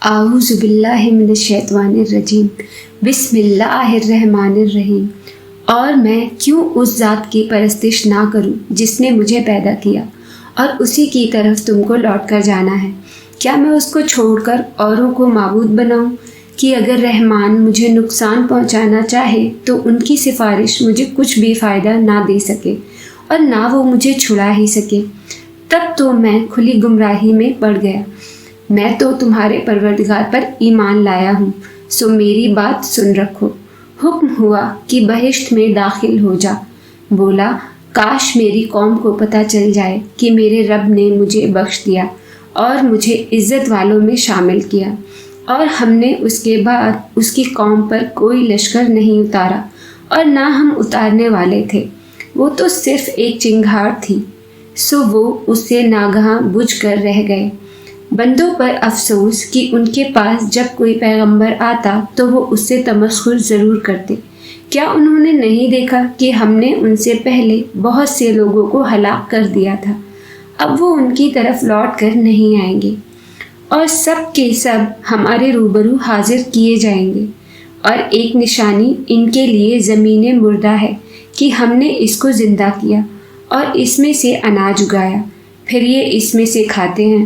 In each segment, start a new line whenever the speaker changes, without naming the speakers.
اعوذ باللہ من الشیطان الرجیم بسم اللہ الرحمن الرحیم۔ اور میں کیوں اس ذات کی پرستش نہ کروں جس نے مجھے پیدا کیا اور اسی کی طرف تم کو لوٹ کر جانا ہے۔ کیا میں اس کو چھوڑ کر اوروں کو معبود بناؤں کہ اگر رحمان مجھے نقصان پہنچانا چاہے تو ان کی سفارش مجھے کچھ بھی فائدہ نہ دے سکے اور نہ وہ مجھے چھڑا ہی سکے۔ تب تو میں کھلی گمراہی میں پڑ گیا۔ میں تو تمہارے پروردگار پر ایمان لایا ہوں، سو میری بات سن رکھو۔ حکم ہوا کہ بہشت میں داخل ہو جا۔ بولا کاش میری قوم کو پتہ چل جائے کہ میرے رب نے مجھے بخش دیا اور مجھے عزت والوں میں شامل کیا، اور ہم نے اس کے بعد اس کی قوم پر کوئی لشکر نہیں اتارا اور نہ ہم اتارنے والے تھے۔ وہ تو صرف ایک چنگھاڑ تھی، سو وہ اس سے ناگہاں بجھ کر رہ گئے۔ بندوں پر افسوس کہ ان کے پاس جب کوئی پیغمبر آتا تو وہ اس سے تمسخر ضرور کرتے۔ کیا انہوں نے نہیں دیکھا کہ ہم نے ان سے پہلے بہت سے لوگوں کو ہلاک کر دیا تھا؟ اب وہ ان کی طرف لوٹ کر نہیں آئیں گے، اور سب کے سب ہمارے روبرو حاضر کیے جائیں گے۔ اور ایک نشانی ان کے لیے زمین مردہ ہے کہ ہم نے اس کو زندہ کیا اور اس میں سے اناج اگایا، پھر یہ اس میں سے کھاتے ہیں،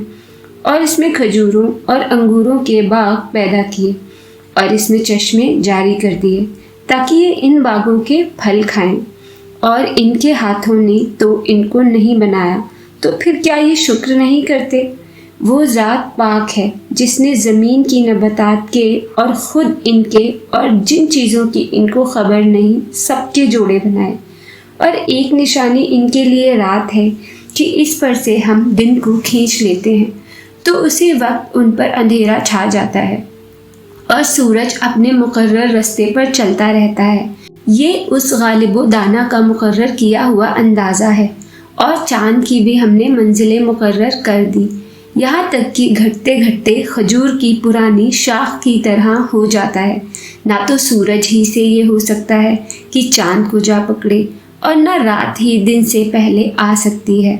اور اس میں کھجوروں اور انگوروں کے باغ پیدا کیے اور اس میں چشمے جاری کر دیے تاکہ یہ ان باغوں کے پھل کھائیں۔ اور ان کے ہاتھوں نے تو ان کو نہیں بنایا، تو پھر کیا یہ شکر نہیں کرتے؟ وہ ذات پاک ہے جس نے زمین کی نباتات کے اور خود ان کے اور جن چیزوں کی ان کو خبر نہیں سب کے جوڑے بنائے۔ اور ایک نشانی ان کے لیے رات ہے کہ اس پر سے ہم دن کو کھینچ لیتے ہیں تو اسی وقت ان پر اندھیرا چھا جاتا ہے اور سورج اپنے مقرر رستے پر چلتا رہتا ہے۔ یہ اس غالب و دانا کا مقرر کیا ہوا اندازہ ہے۔ اور چاند کی بھی ہم نے منزلیں مقرر کر دی، یہاں تک کہ گھٹتے گھٹتے کھجور کی پرانی شاخ کی طرح ہو جاتا ہے۔ نہ تو سورج ہی سے یہ ہو سکتا ہے کہ چاند کو جا پکڑے، اور نہ رات ہی دن سے پہلے آ سکتی ہے،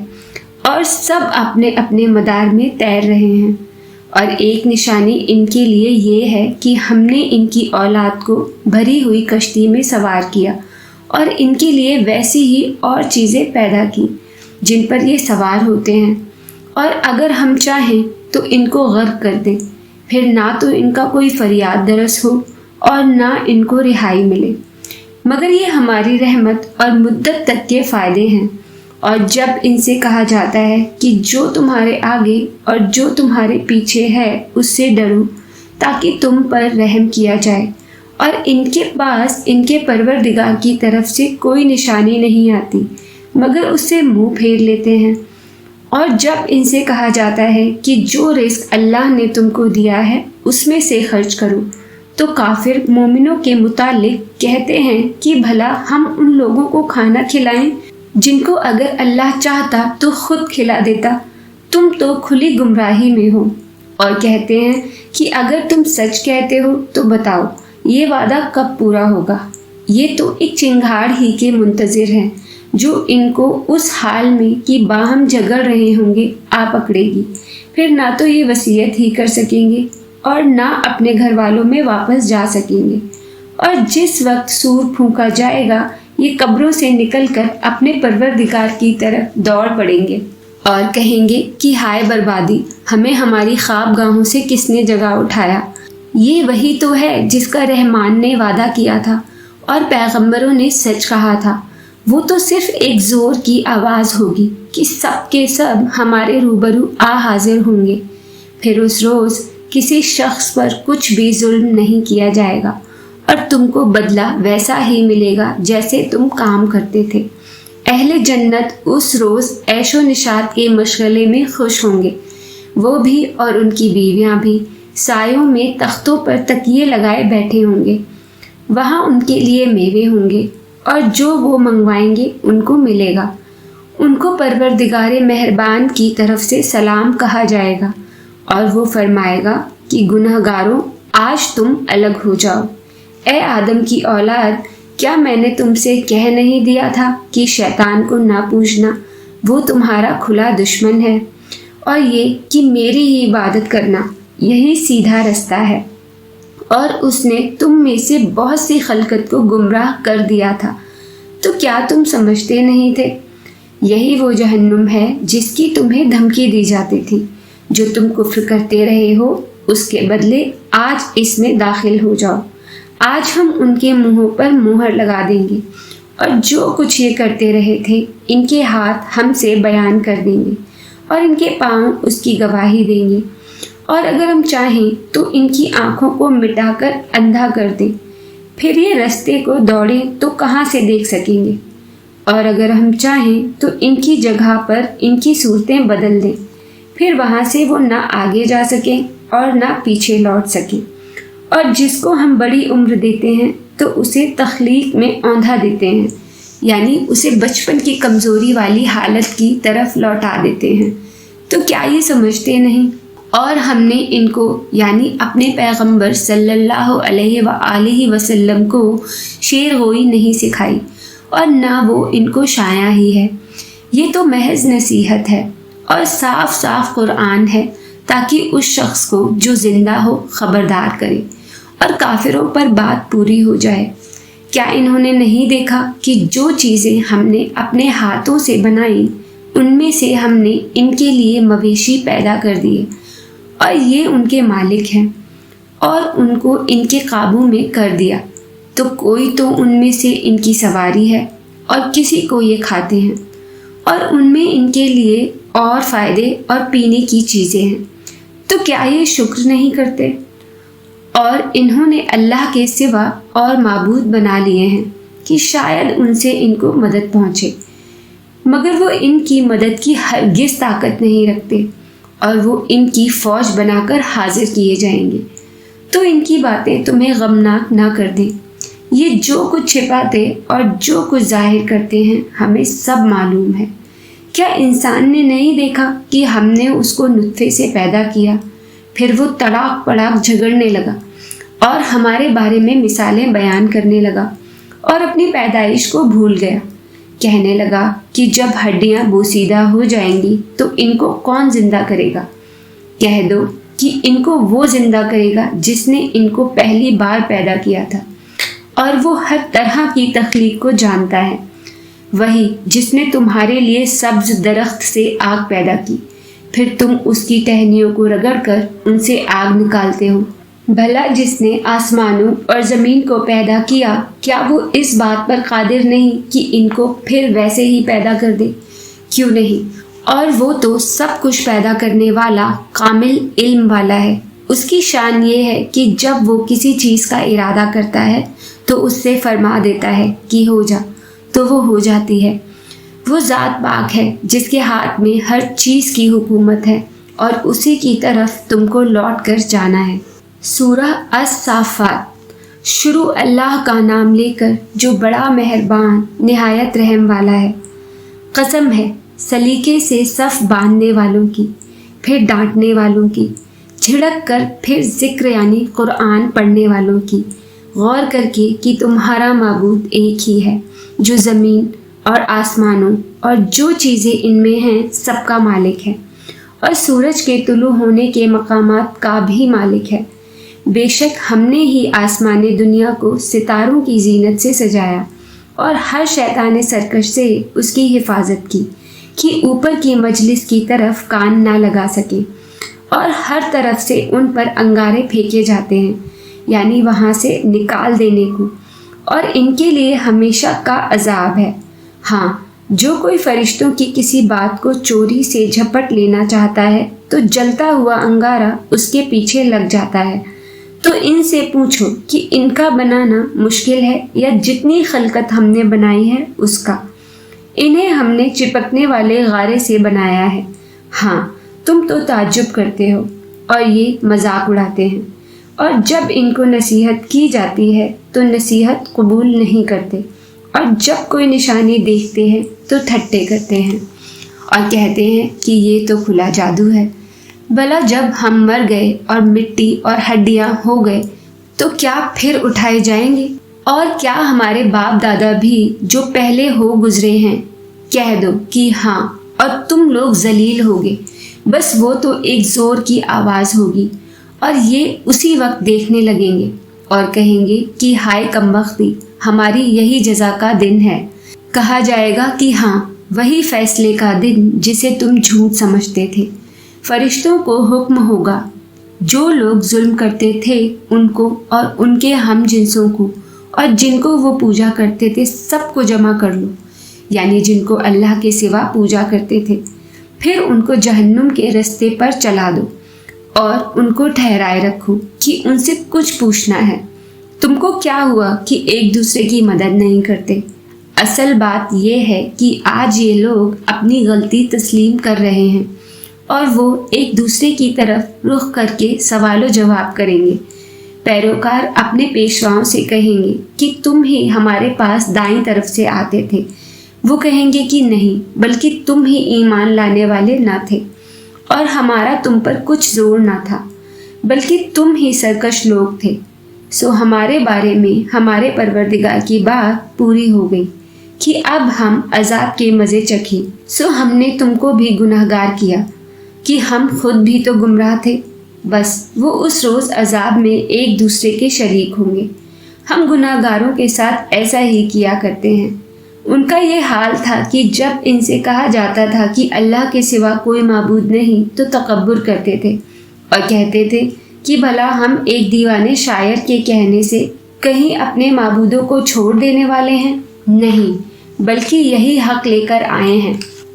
اور سب اپنے اپنے مدار میں تیر رہے ہیں۔ اور ایک نشانی ان کے لیے یہ ہے کہ ہم نے ان کی اولاد کو بھری ہوئی کشتی میں سوار کیا اور ان کے لیے ویسی ہی اور چیزیں پیدا کی جن پر یہ سوار ہوتے ہیں، اور اگر ہم چاہیں تو ان کو غرق کر دیں، پھر نہ تو ان کا کوئی فریاد درس ہو اور نہ ان کو رہائی ملے، مگر یہ ہماری رحمت اور مدت تک کے فائدے ہیں۔ اور جب ان سے کہا جاتا ہے کہ جو تمہارے آگے اور جو تمہارے پیچھے ہے اس سے ڈرو تاکہ تم پر رحم کیا جائے، اور ان کے پاس ان کے پروردگار کی طرف سے کوئی نشانی نہیں آتی مگر اس سے منہ پھیر لیتے ہیں۔ اور جب ان سے کہا جاتا ہے کہ جو رزق اللہ نے تم کو دیا ہے اس میں سے خرچ کرو، تو کافر مومنوں کے متعلق کہتے ہیں کہ بھلا ہم ان لوگوں کو کھانا کھلائیں جن کو اگر اللہ چاہتا تو خود کھلا دیتا، تم تو کھلی گمراہی میں ہو۔ اور کہتے ہیں کہ اگر تم سچ کہتے ہو تو بتاؤ یہ وعدہ کب پورا ہوگا؟ یہ تو ایک چنگھاڑ ہی کے منتظر ہیں جو ان کو اس حال میں کہ باہم جھگڑ رہے ہوں گے آ پکڑے گی، پھر نہ تو یہ وصیت ہی کر سکیں گے اور نہ اپنے گھر والوں میں واپس جا سکیں گے۔ اور جس وقت سور پھونکا جائے گا یہ قبروں سے نکل کر اپنے پروردگار کی طرف دوڑ پڑیں گے اور کہیں گے کہ ہائے بربادی، ہمیں ہماری خواب گاہوں سے کس نے جگا اٹھایا۔ یہ وہی تو ہے جس کا رحمان نے وعدہ کیا تھا اور پیغمبروں نے سچ کہا تھا۔ وہ تو صرف ایک زور کی آواز ہوگی کہ سب کے سب ہمارے روبرو آ حاضر ہوں گے، پھر اس روز کسی شخص پر کچھ بھی ظلم نہیں کیا جائے گا اور تم کو بدلہ ویسا ہی ملے گا جیسے تم کام کرتے تھے۔ اہل جنت اس روز عیش و نشاط کے مشغلے میں خوش ہوں گے، وہ بھی اور ان کی بیویاں بھی سایوں میں تختوں پر تکیے لگائے بیٹھے ہوں گے۔ وہاں ان کے لیے میوے ہوں گے اور جو وہ منگوائیں گے ان کو ملے گا۔ ان کو پروردگار مہربان کی طرف سے سلام کہا جائے گا، اور وہ فرمائے گا کہ گنہگاروں آج تم الگ ہو جاؤ۔ اے آدم کی اولاد، کیا میں نے تم سے کہہ نہیں دیا تھا کہ شیطان کو نہ پوجنا، وہ تمہارا کھلا دشمن ہے، اور یہ کہ میری ہی عبادت کرنا، یہی سیدھا رستہ ہے، اور اس نے تم میں سے بہت سی خلقت کو گمراہ کر دیا تھا، تو کیا تم سمجھتے نہیں تھے؟ یہی وہ جہنم ہے جس کی تمہیں دھمکی دی جاتی تھی، جو تم کفر کرتے رہے ہو، اس کے بدلے آج اس میں داخل ہو جاؤ۔ آج ہم ان کے منہوں پر مہر لگا دیں گے، اور جو کچھ یہ کرتے رہے تھے ان کے ہاتھ ہم سے بیان کر دیں گے، اور ان کے پاؤں اس کی گواہی دیں گے، اور اگر ہم چاہیں تو ان کی آنکھوں کو مٹا کر اندھا کر دیں، پھر یہ رستے کو دوڑیں تو کہاں سے دیکھ سکیں گے، اور اگر ہم چاہیں تو ان کی جگہ پر ان کی صورتیں بدل دیں، پھر وہاں سے وہ نہ آگے جا سکیں اور نہ پیچھے لوٹ سکیں۔ اور جس کو ہم بڑی عمر دیتے ہیں تو اسے تخلیق میں اوندھا دیتے ہیں، یعنی اسے بچپن کی کمزوری والی حالت کی طرف لوٹا دیتے ہیں۔ تو کیا یہ سمجھتے نہیں؟ اور ہم نے ان کو یعنی اپنے پیغمبر صلی اللہ علیہ وآلہ وسلم کو شعر گوئی نہیں سکھائی، اور نہ وہ ان کو شایع ہی ہے۔ یہ تو محض نصیحت ہے اور صاف صاف قرآن ہے، تاکہ اس شخص کو جو زندہ ہو خبردار کرے، اور کافروں پر بات پوری ہو جائے۔ کیا انہوں نے نہیں دیکھا کہ جو چیزیں ہم نے اپنے ہاتھوں سے بنائی ان میں سے ہم نے ان کے لیے مویشی پیدا کر دیے، اور یہ ان کے مالک ہیں، اور ان کو ان کے قابو میں کر دیا، تو کوئی تو ان میں سے ان کی سواری ہے اور کسی کو یہ کھاتے ہیں، اور ان میں ان کے لیے اور فائدے اور پینے کی چیزیں ہیں، تو کیا یہ شکر نہیں کرتے؟ اور انہوں نے اللہ کے سوا اور معبود بنا لیے ہیں کہ شاید ان سے ان کو مدد پہنچے، مگر وہ ان کی مدد کی ہرگز طاقت نہیں رکھتے، اور وہ ان کی فوج بنا کر حاضر کیے جائیں گے۔ تو ان کی باتیں تمہیں غمناک نہ کر دیں۔ یہ جو کچھ چھپاتے اور جو کچھ ظاہر کرتے ہیں ہمیں سب معلوم ہے۔ کیا انسان نے نہیں دیکھا کہ ہم نے اس کو نطفے سے پیدا کیا، پھر وہ تڑاک پڑاک جھگڑنے لگا اور ہمارے بارے میں مثالیں بیان کرنے لگا، اور اپنی پیدائش کو بھول گیا، کہنے لگا کہ جب ہڈیاں بوسیدہ ہو جائیں گی تو ان کو کون زندہ کرے گا؟ کہہ دو کہ ان کو وہ زندہ کرے گا جس نے ان کو پہلی بار پیدا کیا تھا، اور وہ ہر طرح کی تخلیق کو جانتا ہے، وہی جس نے تمہارے لیے سبز درخت سے آگ پیدا کی، پھر تم اس کی ٹہنیوں کو رگڑ کر ان سے آگ نکالتے ہو۔ بھلا جس نے آسمانوں اور زمین کو پیدا کیا، کیا وہ اس بات پر قادر نہیں کہ ان کو پھر ویسے ہی پیدا کر دے؟ کیوں نہیں؟ اور وہ تو سب کچھ پیدا کرنے والا کامل علم والا ہے۔ اس کی شان یہ ہے کہ جب وہ کسی چیز کا ارادہ کرتا ہے تو اس سے فرما دیتا ہے کہ ہو جا، تو وہ ہو جاتی ہے۔ وہ ذات پاک ہے جس کے ہاتھ میں ہر چیز کی حکومت ہے، اور اسی کی طرف تم کو لوٹ کر جانا ہے۔ سورہ الصافات۔ شروع اللہ کا نام لے کر جو بڑا مہربان نہایت رحم والا ہے۔ قسم ہے سلیقے سے صف باندھنے والوں کی، پھر ڈانٹنے والوں کی، جھڑک کر پھر ذکر یعنی قرآن پڑھنے والوں کی، غور کر کے کہ تمہارا معبود ایک ہی ہے، جو زمین اور آسمانوں اور جو چیزیں ان میں ہیں سب کا مالک ہے، اور سورج کے طلوع ہونے کے مقامات کا بھی مالک ہے۔ بے شک ہم نے ہی آسمان دنیا کو ستاروں کی زینت سے سجایا، اور ہر شیطان سرکش سے اس کی حفاظت کی کہ اوپر کی مجلس کی طرف کان نہ لگا سکے، اور ہر طرف سے ان پر انگارے پھینکے جاتے ہیں، یعنی وہاں سے نکال دینے کو، اور ان کے لیے ہمیشہ کا عذاب ہے۔ ہاں، جو کوئی فرشتوں کی کسی بات کو چوری سے جھپٹ لینا چاہتا ہے تو جلتا ہوا انگارہ اس کے پیچھے لگ جاتا ہے۔ تو ان سے پوچھو کہ ان کا بنانا مشکل ہے یا جتنی خلقت ہم نے بنائی ہے اس کا؟ انہیں ہم نے چپکنے والے غارے سے بنایا ہے۔ ہاں، تم تو تعجب کرتے ہو اور یہ مذاق اڑاتے ہیں، اور جب ان کو نصیحت کی جاتی ہے تو نصیحت قبول نہیں کرتے، اور جب کوئی نشانی دیکھتے ہیں تو ٹھٹے کرتے ہیں اور کہتے ہیں کہ یہ تو کھلا جادو ہے۔ بھلا جب ہم مر گئے اور مٹی اور ہڈیاں ہو گئے تو کیا پھر اٹھائے جائیں گے؟ اور کیا ہمارے باپ دادا بھی جو پہلے ہو گزرے ہیں؟ کہہ دو کہ ہاں، اور تم لوگ ذلیل ہوگے، بس وہ تو ایک زور کی آواز ہوگی، اور یہ اسی وقت دیکھنے لگیں گے اور کہیں گے کہ ہائے کمبختی، ہماری یہی جزا کا دن ہے۔ کہا جائے گا کہ ہاں، وہی فیصلے کا دن جسے تم جھوٹ سمجھتے تھے۔ فرشتوں کو حکم ہوگا، جو لوگ ظلم کرتے تھے ان کو اور ان کے ہم جنسوں کو اور جن کو وہ پوجا کرتے تھے سب کو جمع کر لو، یعنی جن کو اللہ کے سوا پوجا کرتے تھے، پھر ان کو جہنم کے رستے پر چلا دو اور ان کو ٹھہرائے رکھو کہ ان سے کچھ پوچھنا ہے۔ تم کو کیا ہوا کہ ایک دوسرے کی مدد نہیں کرتے؟ اصل بات یہ ہے کہ آج یہ لوگ اپنی غلطی تسلیم کر رہے ہیں اور وہ ایک دوسرے کی طرف رخ کر کے سوال و جواب کریں گے۔ پیروکار اپنے پیشواؤں سے کہیں گے کہ تم ہی ہمارے پاس دائیں طرف سے آتے تھے۔ وہ کہیں گے کہ نہیں، بلکہ تم ہی ایمان لانے والے نہ تھے اور ہمارا تم پر کچھ زور نہ تھا، بلکہ تم ہی سرکش لوگ تھے۔ سو ہمارے بارے میں ہمارے پروردگار کی بات پوری ہو گئی کہ اب ہم عذاب کے مزے چکھیں۔ سو ہم نے تم کو بھی گناہگار کیا کہ ہم خود بھی تو گمراہ تھے۔ بس وہ اس روز عذاب میں ایک دوسرے کے شریک ہوں گے۔ ہم گناہگاروں کے ساتھ ایسا ہی کیا کرتے ہیں۔ ان کا یہ حال تھا کہ جب ان سے کہا جاتا تھا کہ اللہ کے سوا کوئی معبود نہیں تو تکبر کرتے تھے اور کہتے تھے کہ بھلا ہم ایک دیوانے شاعر کے کہنے سے کہیں اپنے معبودوں کو چھوڑ دینے والے ہیں؟ نہیں، بلکہ یہی حق لے کر آئے ہیں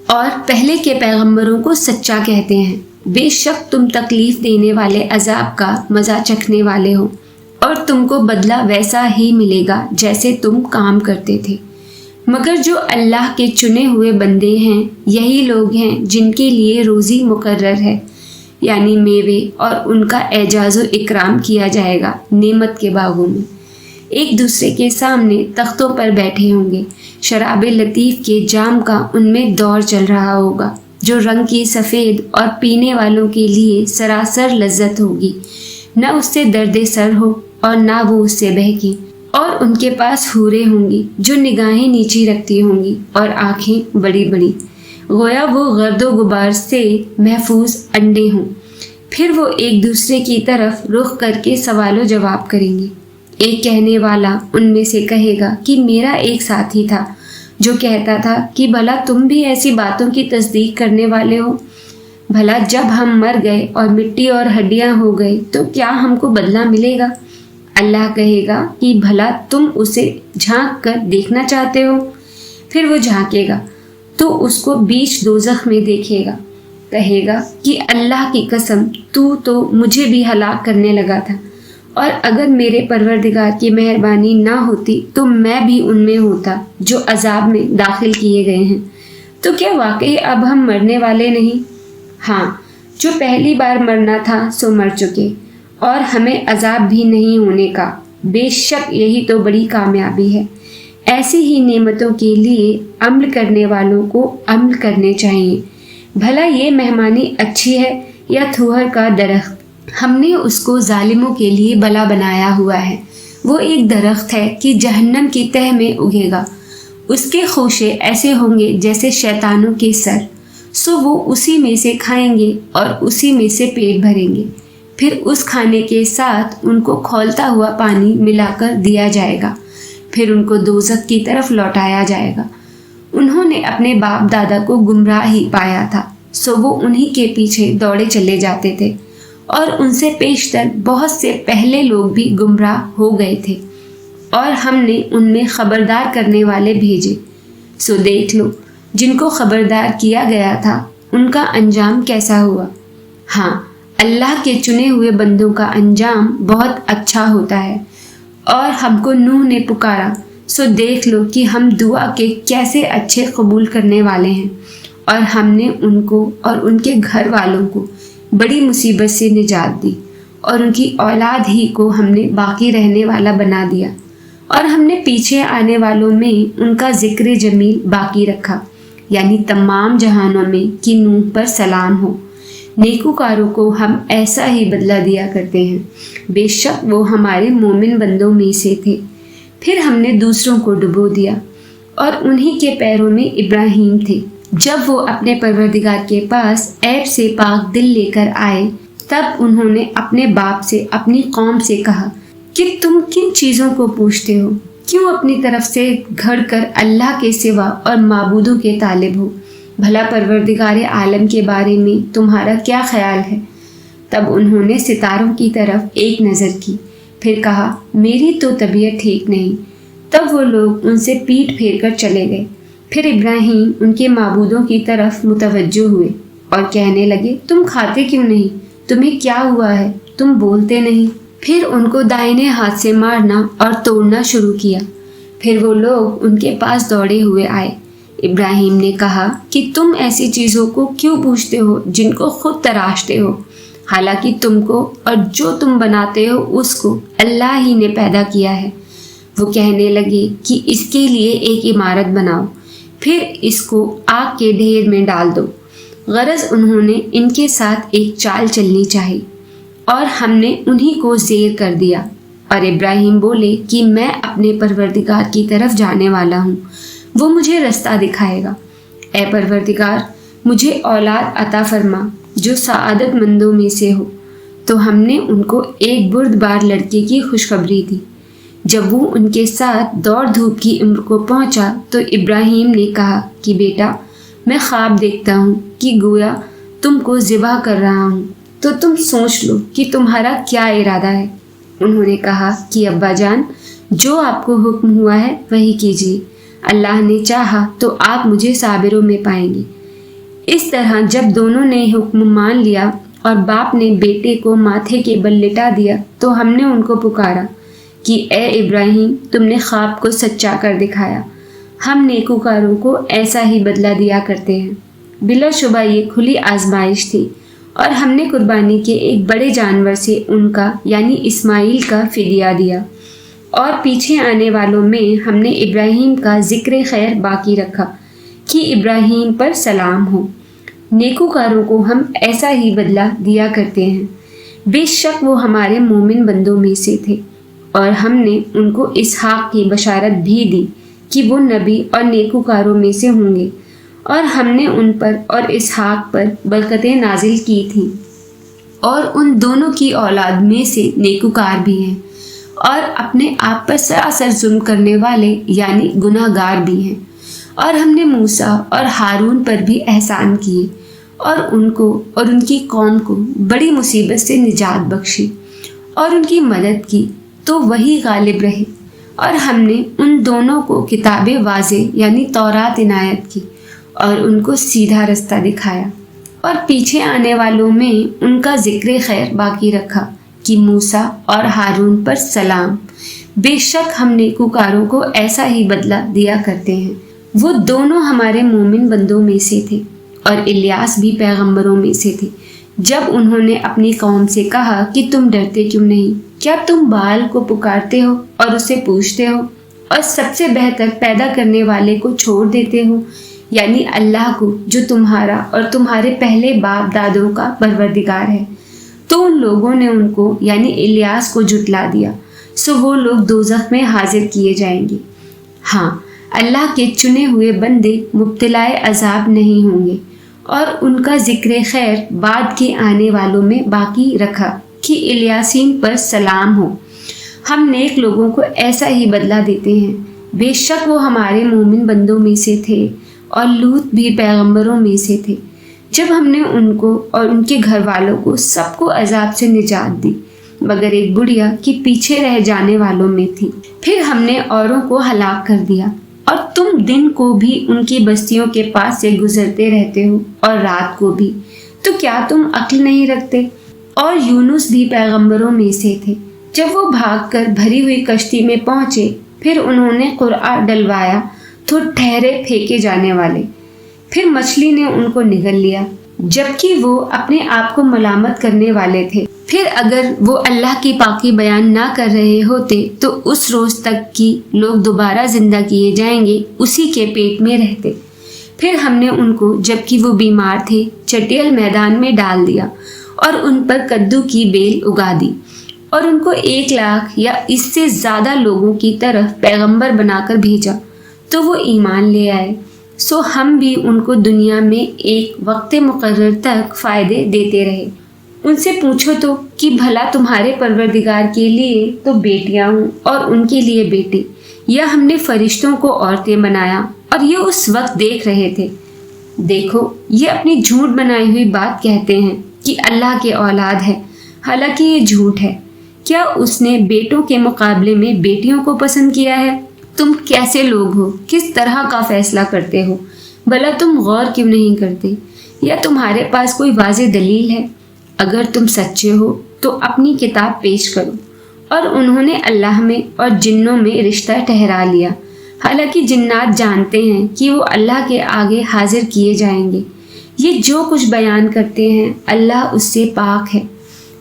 اور پہلے کے پیغمبروں کو سچا کہتے ہیں۔ بے شک تم تکلیف دینے والے عذاب کا مزہ چکھنے والے ہو اور تم کو بدلہ ویسا ہی ملے گا جیسے تم کام کرتے تھے۔ مگر جو اللہ کے چنے ہوئے بندے ہیں یہی لوگ ہیں جن کے لیے روزی مقرر ہے، یعنی میوے، اور ان کا اعزاز و اکرام کیا جائے گا نعمت کے باغوں میں۔ ایک دوسرے کے سامنے تختوں پر بیٹھے ہوں گے، شراب لطیف کے جام کا ان میں دور چل رہا ہوگا جو رنگ کی سفید اور پینے والوں کے لیے سراسر لذت ہوگی، نہ اس سے درد سر ہو اور نہ وہ اس سے بہکی۔ اور ان کے پاس حوریں ہوں گی جو نگاہیں نیچی رکھتی ہوں گی اور آنکھیں بڑی بڑی، گویا وہ گرد و غبار سے محفوظ انڈے ہوں۔ پھر وہ ایک دوسرے کی طرف رخ کر کے سوال و جواب کریں گے۔ ایک کہنے والا ان میں سے کہے گا کہ میرا ایک ساتھی تھا جو کہتا تھا کہ بھلا تم بھی ایسی باتوں کی تصدیق کرنے والے ہو؟ بھلا جب ہم مر گئے اور مٹی اور ہڈیاں ہو گئے تو کیا ہم کو بدلہ ملے گا؟ اللہ کہے گا کہ بھلا تم اسے جھانک کر دیکھنا چاہتے ہو؟ پھر وہ جھانکے گا تو اس کو بیچ دوزخ میں دیکھے گا، کہے گا کہ اللہ کی قسم تو مجھے بھی ہلاک کرنے لگا تھا، اور اگر میرے پروردگار کی مہربانی نہ ہوتی تو میں بھی ان میں ہوتا جو عذاب میں داخل کیے گئے ہیں۔ تو کیا واقعی اب ہم مرنے والے نہیں؟ ہاں، جو پہلی بار مرنا تھا سو مر چکے، اور ہمیں عذاب بھی نہیں ہونے کا۔ بے شک یہی تو بڑی کامیابی ہے۔ ایسی ہی نعمتوں کے لیے عمل کرنے والوں کو عمل کرنے چاہیے۔ بھلا یہ مہمانی اچھی ہے یا تھوہر کا درخت؟ ہم نے اس کو ظالموں کے لیے بلا بنایا ہوا ہے۔ وہ ایک درخت ہے کہ جہنم کی تہ میں اگے گا، اس کے خوشے ایسے ہوں گے جیسے شیطانوں کے سر، سو وہ اسی میں سے کھائیں گے اور اسی میں سے پیٹ بھریں گے۔ پھر اس کھانے کے ساتھ ان کو کھولتا ہوا پانی ملا کر دیا جائے گا، پھر ان کو دوزخ کی طرف لوٹایا جائے گا۔ انہوں نے اپنے باپ دادا کو گمراہ ہی پایا تھا، سو وہ انہی کے پیچھے دوڑے چلے جاتے تھے، اور ان سے پیشتر بہت سے پہلے لوگ بھی گمراہ ہو گئے تھے، اور ہم نے ان میں خبردار کرنے والے بھیجے۔ سو دیکھ لو جن کو خبردار کیا گیا تھا ان کا انجام کیسا ہوا۔ ہاں، اللہ کے چنے ہوئے بندوں کا انجام بہت اچھا ہوتا ہے۔ اور ہم کو نوح نے پکارا، سو دیکھ لو کہ ہم دعا کے کیسے اچھے قبول کرنے والے ہیں، اور ہم نے ان کو اور ان کے گھر والوں کو بڑی مصیبت سے نجات دی، اور ان کی اولاد ہی کو ہم نے باقی رہنے والا بنا دیا، اور ہم نے پیچھے آنے والوں میں ان کا ذکر جمیل باقی رکھا، یعنی تمام جہانوں میں کہ نوح پر سلام ہو۔ نیکوکاروں کو ہم ایسا ہی بدلہ دیا کرتے ہیں، بے شک وہ ہمارے مومن بندوں میں سے تھے۔ پھر ہم نے دوسروں کو ڈبو دیا، اور انہی کے پیروں میں ابراہیم تھے۔ جب وہ اپنے پروردگار کے پاس عیب سے پاک دل لے کر آئے تب انہوں نے اپنے باپ سے اپنی قوم سے کہا کہ تم کن چیزوں کو پوچھتے ہو؟ کیوں اپنی طرف سے گھڑ کر اللہ کے سوا اور معبودوں کے طالب ہو؟ بھلا پروردگار عالم کے بارے میں تمہارا کیا خیال ہے؟ تب انہوں نے ستاروں کی طرف ایک نظر کی، پھر کہا میری تو طبیعت ٹھیک نہیں۔ تب وہ لوگ ان سے پیٹھ پھیر کر چلے گئے۔ پھر ابراہیم ان کے معبودوں کی طرف متوجہ ہوئے اور کہنے لگے تم کھاتے کیوں نہیں؟ تمہیں کیا ہوا ہے؟ تم بولتے نہیں؟ پھر ان کو دائنے ہاتھ سے مارنا اور توڑنا شروع کیا۔ پھر وہ لوگ ان کے پاس دوڑے ہوئے آئے۔ ابراہیم نے کہا کہ تم ایسی چیزوں کو کیوں پوچھتے ہو جن کو خود تراشتے ہو؟ حالانکہ تم کو اور جو تم بناتے ہو اس کو اللہ ہی نے پیدا کیا ہے۔ وہ کہنے لگے کہ اس کے لیے ایک عمارت بناؤ، پھر اس کو آگ کے ڈھیر میں ڈال دو۔ غرض انہوں نے ان کے ساتھ ایک چال چلنی چاہی اور ہم نے انہی کو زیر کر دیا۔ اور ابراہیم بولے کہ میں اپنے پروردگار کی طرف جانے والا ہوں، وہ مجھے رستہ دکھائے گا۔ اے پروردگار، مجھے اولاد عطا فرما جو سعادت مندوں میں سے ہو۔ تو ہم نے ان کو ایک بردبار لڑکے کی خوشخبری دی۔ جب وہ ان کے ساتھ دوڑ دھوپ کی عمر کو پہنچا تو ابراہیم نے کہا کہ بیٹا، میں خواب دیکھتا ہوں کہ گویا تم کو ذبح کر رہا ہوں، تو تم سوچ لو کہ تمہارا کیا ارادہ ہے۔ انہوں نے کہا کہ ابا جان، جو آپ کو حکم ہوا ہے وہی کیجیے، اللہ نے چاہا تو آپ مجھے صابروں میں پائیں گے۔ اس طرح جب دونوں نے حکم مان لیا اور باپ نے بیٹے کو ماتھے کے بل لٹا دیا تو ہم نے ان کو پکارا کہ اے ابراہیم، تم نے خواب کو سچا کر دکھایا، ہم نیکوکاروں کو ایسا ہی بدلہ دیا کرتے ہیں۔ بلا شبہ یہ کھلی آزمائش تھی، اور ہم نے قربانی کے ایک بڑے جانور سے ان کا یعنی اسماعیل کا فدیہ دیا، اور پیچھے آنے والوں میں ہم نے ابراہیم کا ذکر خیر باقی رکھا کہ ابراہیم پر سلام ہو۔ نیکوکاروں کو ہم ایسا ہی بدلہ دیا کرتے ہیں۔ بے شک وہ ہمارے مومن بندوں میں سے تھے، اور ہم نے ان کو اسحاق کی بشارت بھی دی کہ وہ نبی اور نیکوکاروں میں سے ہوں گے، اور ہم نے ان پر اور اسحاق پر برکتیں نازل کی تھیں، اور ان دونوں کی اولاد میں سے نیکوکار بھی ہیں، اور اپنے آپ پر سراسر ظلم کرنے والے یعنی گناہ گار بھی ہیں۔ اور ہم نے موسیٰ اور ہارون پر بھی احسان کیے، اور ان کو اور ان کی قوم کو بڑی مصیبت سے نجات بخشی اور ان کی مدد کی، تو وہی غالب رہے۔ اور ہم نے ان دونوں کو کتاب واضح یعنی تورات عنایت کی اور ان کو سیدھا رستہ دکھایا، اور پیچھے آنے والوں میں ان کا ذکر خیر باقی رکھا کہ موسیٰ اور ہارون پر سلام۔ بے شک ہم نیکوکاروں کو ایسا ہی بدلہ دیا کرتے ہیں۔ وہ دونوں ہمارے مومن بندوں میں سے تھے، اور الیاس بھی پیغمبروں میں سے تھے۔ جب انہوں نے اپنی قوم سے کہا کہ تم ڈرتے کیوں نہیں؟ کیا تم بال کو پکارتے ہو اور اسے پوچھتے ہو، اور سب سے بہتر پیدا کرنے والے کو چھوڑ دیتے ہو، یعنی اللہ کو جو تمہارا اور تمہارے پہلے باپ دادوں کا پروردگار ہے؟ تو ان لوگوں نے ان کو یعنی الیاس کو جھٹلا دیا، سو وہ لوگ دوزخ میں حاضر کیے جائیں گے۔ ہاں، اللہ کے چنے ہوئے بندے مبتلا عذاب نہیں ہوں گے، اور ان کا ذکر خیر بعد کے آنے والوں میں باقی رکھا کہ الیاسین پر سلام ہو۔ ہم نیک لوگوں کو ایسا ہی بدلہ دیتے ہیں۔ بے شک وہ ہمارے مومن بندوں میں سے تھے، اور لوط بھی پیغمبروں میں سے تھے۔ جب ہم نے ان کو اور ان کے گھر والوں کو سب کو عذاب سے نجات دی، مگر ایک بڑھیا کی پیچھے رہ جانے والوں میں تھی۔ پھر ہم نے اوروں کو ہلاک کر دیا، اور تم دن کو بھی ان کی بستیوں کے پاس سے گزرتے رہتے ہو اور رات کو بھی، تو کیا تم عقل نہیں رکھتے؟ اور یونس بھی پیغمبروں میں سے تھے۔ جب وہ بھاگ کر بھری ہوئی کشتی میں پہنچے، پھر انہوں نے قرعہ ڈلوایا تو ٹھہرے پھینکے جانے والے، پھر مچھلی نے ان کو نگل لیا، جبکہ وہ اپنے آپ کو ملامت کرنے والے تھے۔ پھر اگر وہ اللہ کی پاکی بیان نہ کر رہے ہوتے تو اس روز تک کی لوگ دوبارہ زندہ کیے جائیں گے اسی کے پیٹ میں رہتے۔ پھر ہم نے ان کو جبکہ وہ بیمار تھے چٹیل میدان میں ڈال دیا، اور ان پر کدو کی بیل اگا دی، اور ان کو 1,00,000 یا اس سے زیادہ لوگوں کی طرف پیغمبر بنا کر بھیجا، تو وہ ایمان لے آئے۔ سو ہم بھی ان کو دنیا میں ایک وقت مقرر تک فائدے دیتے رہے، ان سے پوچھو تو کہ بھلا تمہارے پروردگار کے لیے تو بیٹیاں ہوں اور ان کے لیے بیٹے، یا ہم نے فرشتوں کو عورتیں بنایا اور یہ اس وقت دیکھ رہے تھے۔ دیکھو، یہ اپنی جھوٹ بنائی ہوئی بات کہتے ہیں کہ اللہ کے اولاد ہے، حالانکہ یہ جھوٹ ہے۔ کیا اس نے بیٹوں کے مقابلے میں بیٹیوں کو پسند کیا ہے؟ تم کیسے لوگ ہو؟ کس طرح کا فیصلہ کرتے ہو؟ بھلا تم غور کیوں نہیں کرتے؟ یا تمہارے پاس کوئی واضح دلیل ہے؟ اگر تم سچے ہو تو اپنی کتاب پیش کرو۔ اور انہوں نے اللہ میں اور جنوں میں رشتہ ٹھہرا لیا، حالانکہ جنات جانتے ہیں کہ وہ اللہ کے آگے حاضر کیے جائیں گے۔ یہ جو کچھ بیان کرتے ہیں اللہ اس سے پاک ہے،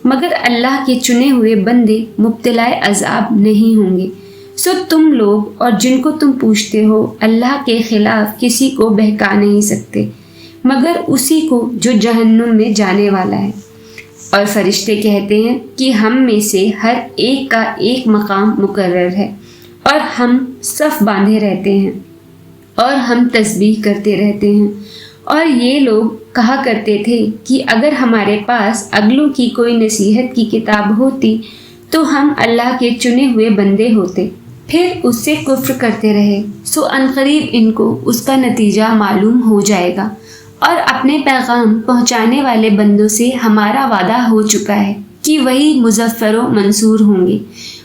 مگر اللہ کے چنے ہوئے بندے مبتلا عذاب نہیں ہوں گے۔ سو تم لوگ اور جن کو تم پوچھتے ہو اللہ کے خلاف کسی کو بہکا نہیں سکتے مگر اسی کو جو جہنم میں جانے والا ہے۔ اور فرشتے کہتے ہیں کہ ہم میں سے ہر ایک کا ایک مقام مقرر ہے، اور ہم صف باندھے رہتے ہیں اور ہم تسبیح کرتے رہتے ہیں۔ اور یہ لوگ کہا کرتے تھے کہ اگر ہمارے پاس اگلوں کی کوئی نصیحت کی کتاب ہوتی تو ہم اللہ کے چنے ہوئے بندے ہوتے۔ پھر اس سے کفر کرتے رہے، سو عنقریب ان کو اس کا نتیجہ معلوم ہو جائے گا۔ اور اپنے پیغام پہنچانے والے بندوں سے ہمارا وعدہ ہو چکا ہے کہ وہی مظفر و منصور ہوں گے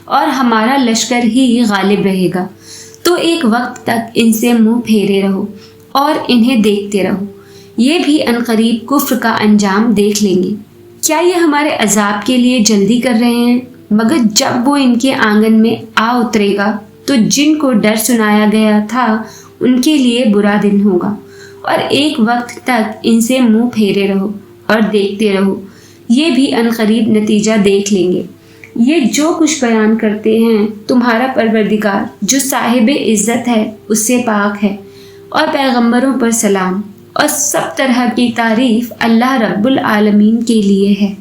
اور ہمارا لشکر ہی غالب رہے گا۔ تو ایک وقت تک ان سے منہ پھیرے رہو اور انہیں دیکھتے رہو، یہ بھی عنقریب کفر کا انجام دیکھ لیں گے۔ کیا یہ ہمارے عذاب کے لیے جلدی کر رہے ہیں؟ مگر جب وہ ان کے آنگن میں آ اترے گا تو جن کو ڈر سنایا گیا تھا ان کے لیے برا دن ہوگا۔ اور ایک وقت تک ان سے منہ پھیرے رہو اور دیکھتے رہو، یہ بھی عنقریب نتیجہ دیکھ لیں گے۔ یہ جو کچھ بیان کرتے ہیں تمہارا پروردگار جو صاحب عزت ہے اس سے پاک ہے، اور پیغمبروں پر سلام اور سب طرح کی تعریف اللہ رب العالمین کے لیے ہے۔